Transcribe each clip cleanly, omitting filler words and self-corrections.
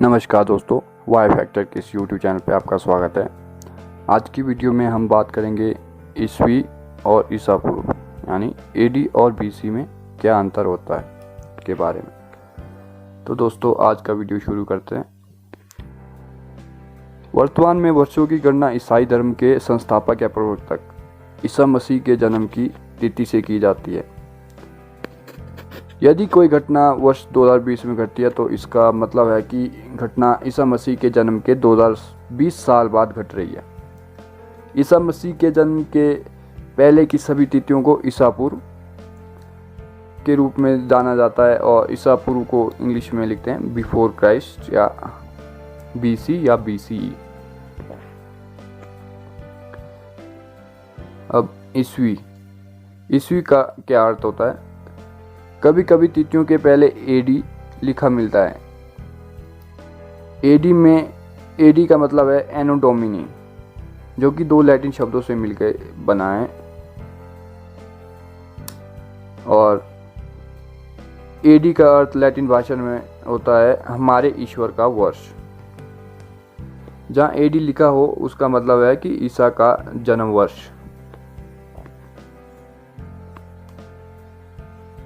नमस्कार दोस्तों, Y factor के इस यूट्यूब चैनल पे आपका स्वागत है। आज की वीडियो में हम बात करेंगे ईस्वी और ईसा पूर्व यानी एडी और बीसी में क्या अंतर होता है के बारे में। तो दोस्तों आज का वीडियो शुरू करते हैं। वर्तमान में वर्षों की गणना ईसाई धर्म के संस्थापक या प्रवर्तक ईसा मसीह के जन्म की तिथि से की जाती है। यदि कोई घटना वर्ष 2020 में घटती है तो इसका मतलब है कि घटना ईसा मसीह के जन्म के 2020 साल बाद घट रही है। ईसा मसीह के जन्म के पहले की सभी तिथियों को ईसा पूर्व के रूप में जाना जाता है और ईसा पूर्व को इंग्लिश में लिखते हैं बिफोर क्राइस्ट या बीसी या बीसीई। अब ईस्वी का क्या अर्थ होता है? कभी कभी तिथियों के पहले एडी लिखा मिलता है। एडी का मतलब है एनो डोमिनी, जो कि दो लैटिन शब्दों से मिलकर बना है। और एडी का अर्थ लैटिन भाषा में होता है हमारे ईश्वर का वर्ष। जहाँ एडी लिखा हो उसका मतलब है कि ईसा का जन्म वर्ष।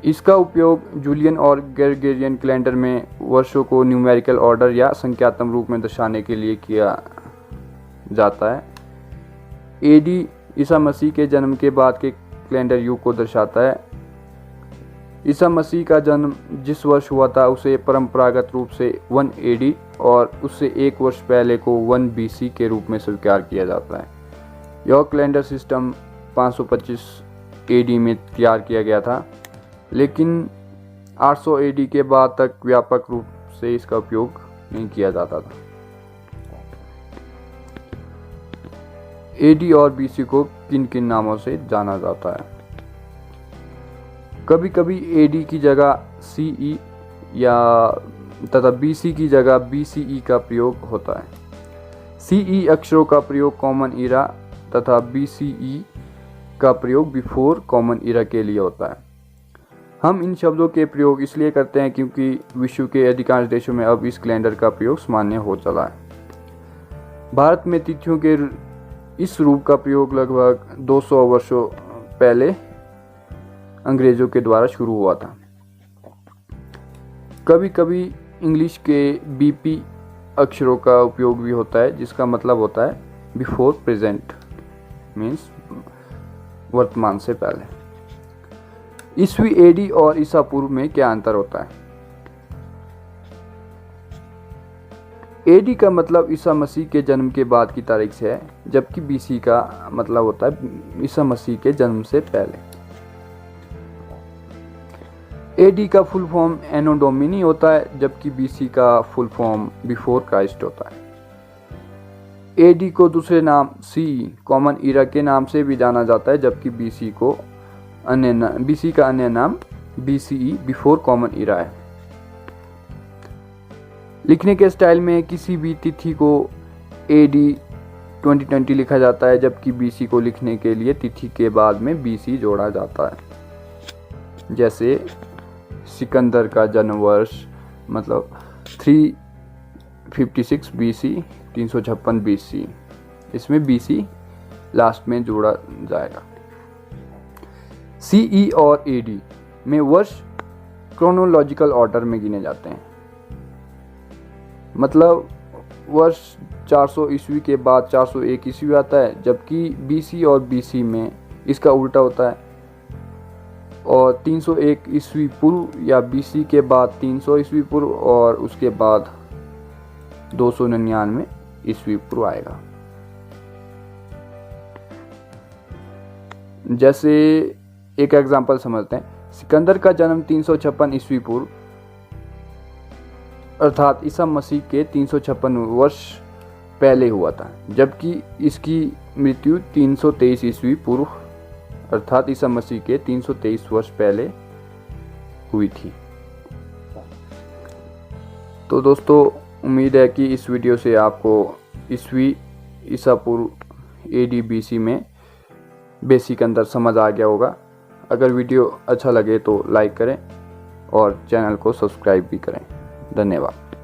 इसका उपयोग जूलियन और ग्रेगोरियन कैलेंडर में वर्षों को न्यूमेरिकल ऑर्डर या संख्यात्मक रूप में दर्शाने के लिए किया जाता है। एडी ईसा मसीह के जन्म के बाद के कैलेंडर युग को दर्शाता है। ईसा मसीह का जन्म जिस वर्ष हुआ था उसे परंपरागत रूप से 1 एडी और उससे एक वर्ष पहले को 1 बीसी के रूप में स्वीकार किया जाता है। यह कैलेंडर सिस्टम 525 एडी में तैयार किया गया था, लेकिन 800 एडी के बाद तक व्यापक रूप से इसका उपयोग नहीं किया जाता था। एडी और बीसी को किन किन नामों से जाना जाता है? कभी कभी एडी की जगह सीई या तथा बीसी की जगह बीसीई का प्रयोग होता है। सीई अक्षरों का प्रयोग कॉमन ईरा तथा बीसीई का प्रयोग बिफोर कॉमन ईरा के लिए होता है। हम इन शब्दों के प्रयोग इसलिए करते हैं क्योंकि विश्व के अधिकांश देशों में अब इस कैलेंडर का प्रयोग सामान्य हो चला है। भारत में तिथियों के इस रूप का प्रयोग लगभग 200 वर्षों पहले अंग्रेजों के द्वारा शुरू हुआ था। कभी कभी इंग्लिश के बीपी अक्षरों का उपयोग भी होता है, जिसका मतलब होता है बिफोर प्रेजेंट, मीन्स वर्तमान से पहले। ईस्वी एडी और ईसा पूर्व में क्या अंतर होता है? एडी का मतलब ईसा मसीह के जन्म के बाद की तारीख से है, जबकि बीसी का मतलब होता है ईसा मसीह के जन्म से पहले। एडी का फुल फॉर्म एनो डोमिनी होता है, जबकि बीसी का फुल फॉर्म बिफोर क्राइस्ट होता है। एडी को दूसरे नाम सी कॉमन ईरा के नाम से भी जाना जाता है, जबकि बीसी का अन्य नाम बीसीई बिफोर कॉमन ईरा है। लिखने के स्टाइल में किसी भी तिथि को एडी 2020 लिखा जाता है, जबकि बीसी को लिखने के लिए तिथि के बाद में बीसी जोड़ा जाता है। जैसे सिकंदर का जन्म वर्ष मतलब 356 बीसी 356 बीसी, इसमें बीसी लास्ट में जोड़ा जाएगा। सीई और एडी में वर्ष क्रोनोलॉजिकल ऑर्डर में गिने जाते हैं, मतलब वर्ष 400 ईस्वी के बाद 401 ईस्वी आता है, जबकि बीसी और बीसी में इसका उल्टा होता है। और 301 ईस्वी पूर्व या बीसी के बाद 300 ईस्वी पूर्व और उसके बाद 299 ईस्वी पूर्व आएगा। जैसे एक एग्जाम्पल समझते हैं। सिकंदर का जन्म 356 ईस्वी पूर्व अर्थात ईसा मसीह के 356 वर्ष पहले हुआ था, जबकि इसकी मृत्यु 323 ईस्वी पूर्व अर्थात ईसा मसीह के 323 वर्ष पहले हुई थी। तो दोस्तों उम्मीद है कि इस वीडियो से आपको ईस्वी ईसा पूर्व एडी बीसी में बेसिक अंतर समझ आ गया होगा। अगर वीडियो अच्छा लगे तो लाइक करें और चैनल को सब्सक्राइब भी करें। धन्यवाद।